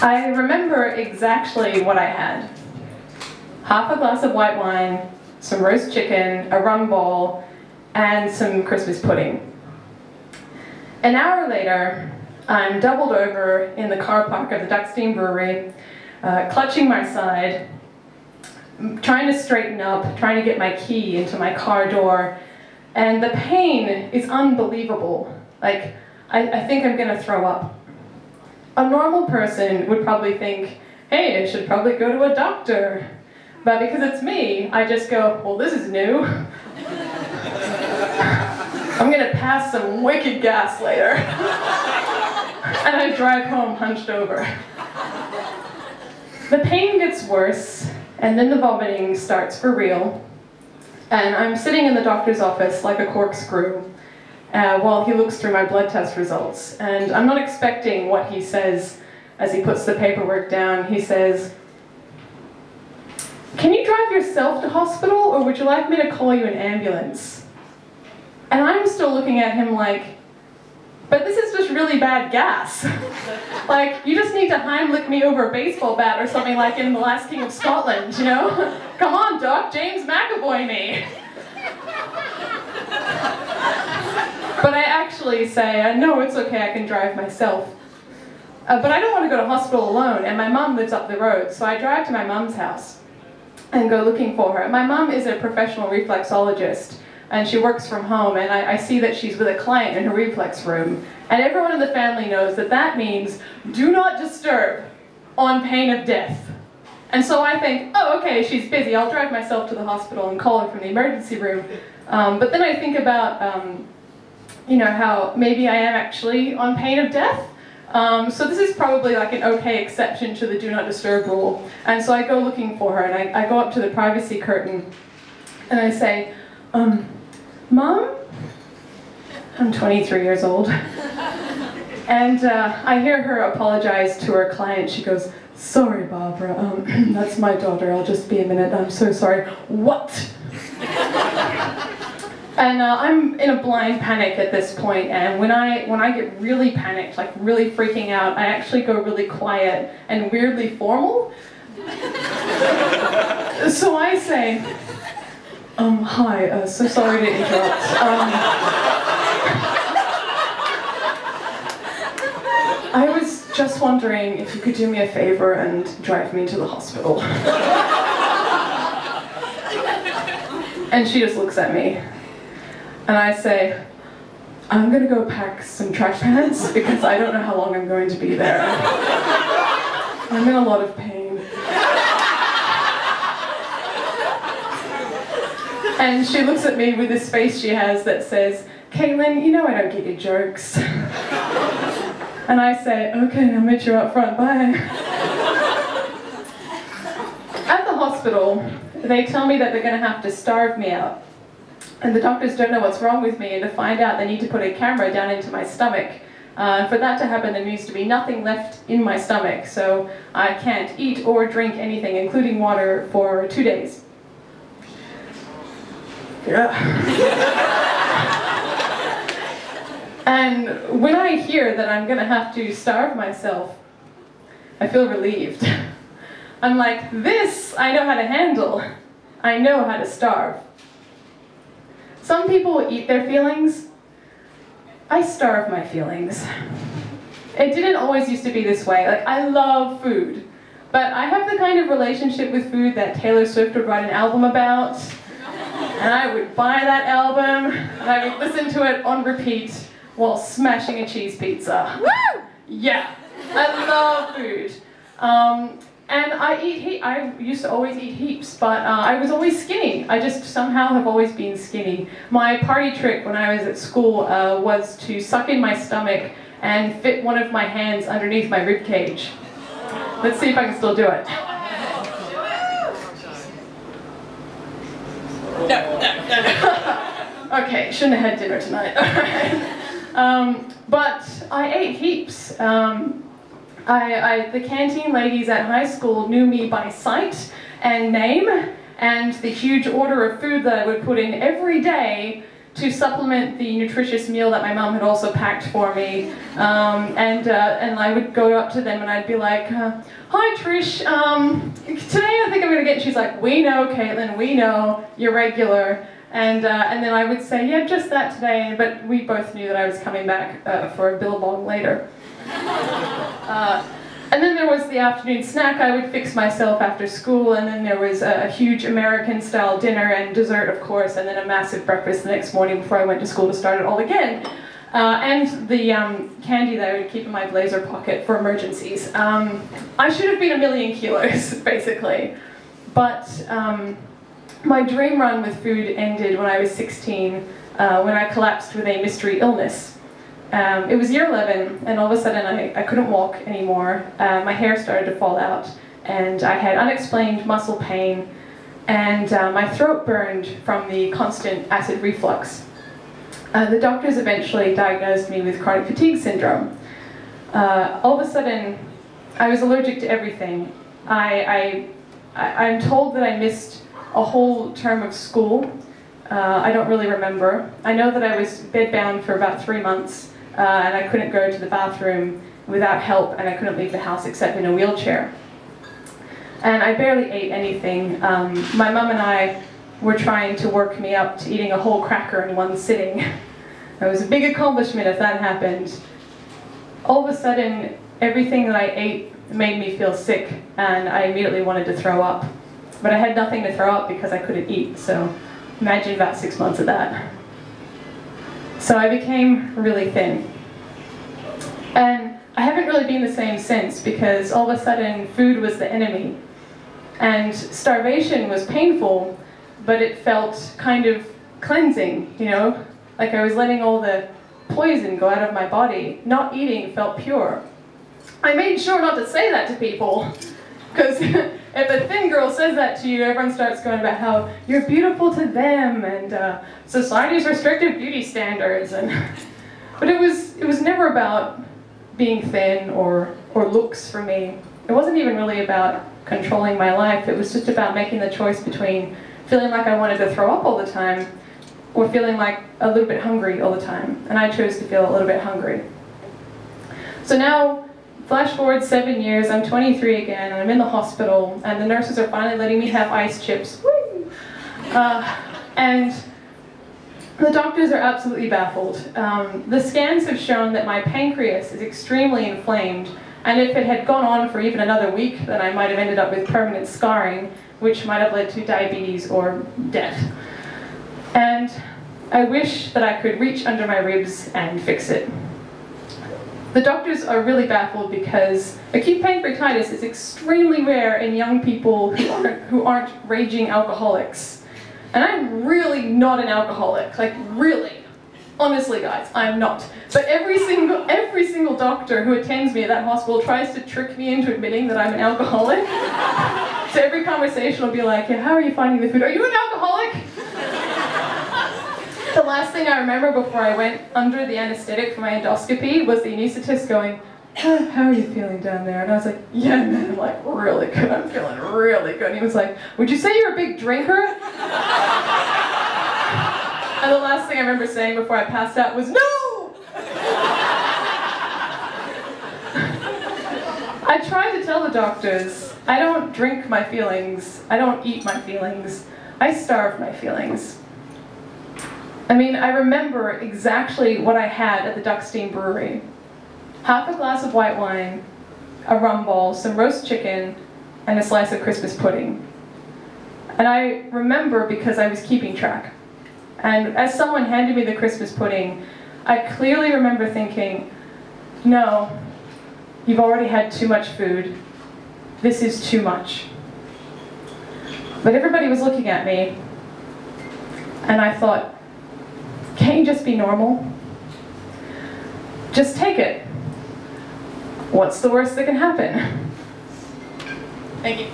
I remember exactly what I had. Half a glass of white wine, some roast chicken, a rum ball, and some Christmas pudding. An hour later, I'm doubled over in the car park of the Duckstein Brewery, clutching my side, trying to straighten up, trying to get my key into my car door, and the pain is unbelievable. Like, I think I'm gonna throw up. A normal person would probably think, hey, I should probably go to a doctor. But because it's me, I just go, well, this is new. I'm gonna pass some wicked gas later. And I drive home hunched over. The pain gets worse, and then the vomiting starts for real. And I'm sitting in the doctor's office like a corkscrew while he looks through my blood test results. And I'm not expecting what he says as he puts the paperwork down. He says, "Can you drive yourself to hospital, or would you like me to call you an ambulance?" And I'm still looking at him like, but this is just really bad gas. Like, you just need to Heimlich me over a baseball bat or something like in The Last King of Scotland, you know? Come on, Doc, James McAvoy me. But I actually say, no, it's okay, I can drive myself. But I don't want to go to hospital alone, and my mum lives up the road, so I drive to my mum's house and go looking for her. My mum is a professional reflexologist, and she works from home, and I see that she's with a client in her reflex room. And everyone in the family knows that that means, do not disturb, on pain of death. And so I think, oh, okay, she's busy, I'll drive myself to the hospital and call her from the emergency room. But then I think about, you know, how maybe I am actually on pain of death. So this is probably like an okay exception to the do not disturb rule. And so I go looking for her, and I go up to the privacy curtain, and I say, Mom? I'm 23 years old. And I hear her apologize to her client. She goes, "Sorry, Barbara, that's my daughter, I'll just be a minute, I'm so sorry." What? And I'm in a blind panic at this point, and when I get really panicked, like really freaking out, I actually go really quiet and weirdly formal. So I say, "Hi, so sorry to interrupt. I was just wondering if you could do me a favor and drive me to the hospital." And she just looks at me. And I say, "I'm gonna go pack some track pants because I don't know how long I'm going to be there. I'm in a lot of pain." And she looks at me with this face she has that says, "Kaitlyn, you know I don't get your jokes." And I say, "Okay, I'll meet you out front, bye." At the hospital, they tell me that they're gonna have to starve me out. And the doctors don't know what's wrong with me, and to find out they need to put a camera down into my stomach. For that to happen, there needs to be nothing left in my stomach, so I can't eat or drink anything, including water, for 2 days. Yeah. And when I hear that I'm gonna have to starve myself, I feel relieved. I'm like, this I know how to handle. I know how to starve. Some people eat their feelings. I starve my feelings. It didn't always used to be this way. Like, I love food, but I have the kind of relationship with food that Taylor Swift would write an album about, and I would buy that album, and I would listen to it on repeat while smashing a cheese pizza. Woo! Yeah, I love food. And I used to always eat heaps, but I was always skinny. I just somehow have always been skinny. My party trick when I was at school was to suck in my stomach and fit one of my hands underneath my rib cage. Let's see if I can still do it. No. Okay, shouldn't have had dinner tonight. But I ate heaps. The canteen ladies at high school knew me by sight and name, and the huge order of food that I would put in every day to supplement the nutritious meal that my mom had also packed for me. And I would go up to them and I'd be like, hi Trish, today I think I'm gonna get, and she's like, we know Kaitlyn, we know, you're regular. And then I would say, yeah, just that today, but we both knew that I was coming back for a billabong later. And then there was the afternoon snack I would fix myself after school, and then there was a huge American-style dinner and dessert, of course, and then a massive breakfast the next morning before I went to school to start it all again. And the candy that I would keep in my blazer pocket for emergencies. I should have been 1,000,000 kilos, basically. But my dream run with food ended when I was 16, when I collapsed with a mystery illness. It was year 11, and all of a sudden I couldn't walk anymore. My hair started to fall out, and I had unexplained muscle pain, and my throat burned from the constant acid reflux. The doctors eventually diagnosed me with chronic fatigue syndrome. All of a sudden, I was allergic to everything. I'm told that I missed a whole term of school. I don't really remember. I know that I was bedbound for about 3 months, and I couldn't go to the bathroom without help, and I couldn't leave the house except in a wheelchair. And I barely ate anything. My mum and I were trying to work me up to eating a whole cracker in one sitting. It was a big accomplishment if that happened. All of a sudden, everything that I ate made me feel sick, and I immediately wanted to throw up. But I had nothing to throw up because I couldn't eat, so imagine about 6 months of that. So I became really thin. And I haven't really been the same since, because all of a sudden food was the enemy. And starvation was painful, but it felt kind of cleansing, you know? Like I was letting all the poison go out of my body. Not eating felt pure. I made sure not to say that to people, because if a thin girl says that to you, everyone starts going about how you're beautiful to them, and society's restrictive beauty standards. But it was never about being thin or looks for me. It wasn't even really about controlling my life. It was just about making the choice between feeling like I wanted to throw up all the time or feeling like a little bit hungry all the time. And I chose to feel a little bit hungry. So now, flash forward 7 years, I'm 23 again, and I'm in the hospital, and the nurses are finally letting me have ice chips. Woo! And the doctors are absolutely baffled. The scans have shown that my pancreas is extremely inflamed, and if it had gone on for even another week, then I might have ended up with permanent scarring, which might have led to diabetes or death. And I wish that I could reach under my ribs and fix it. The doctors are really baffled because acute pancreatitis is extremely rare in young people who aren't raging alcoholics. And I'm really not an alcoholic, like really. Honestly guys, I'm not. But every single doctor who attends me at that hospital tries to trick me into admitting that I'm an alcoholic. So every conversation will be like, yeah, how are you finding the food? Are you an alcoholic? The last thing I remember before I went under the anesthetic for my endoscopy was the anesthetist going, how are you feeling down there? And I was like, yeah, man, I'm like really good. I'm feeling really good. And he was like, would you say you're a big drinker? And the last thing I remember saying before I passed out was, no! I tried to tell the doctors, I don't drink my feelings. I don't eat my feelings. I starve my feelings. I mean, I remember exactly what I had at the Duckstein Brewery. Half a glass of white wine, a rum ball, some roast chicken, and a slice of Christmas pudding. And I remember because I was keeping track. And as someone handed me the Christmas pudding, I clearly remember thinking, no, you've already had too much food. This is too much. But everybody was looking at me, and I thought, can't you just be normal? Just take it. What's the worst that can happen? Thank you.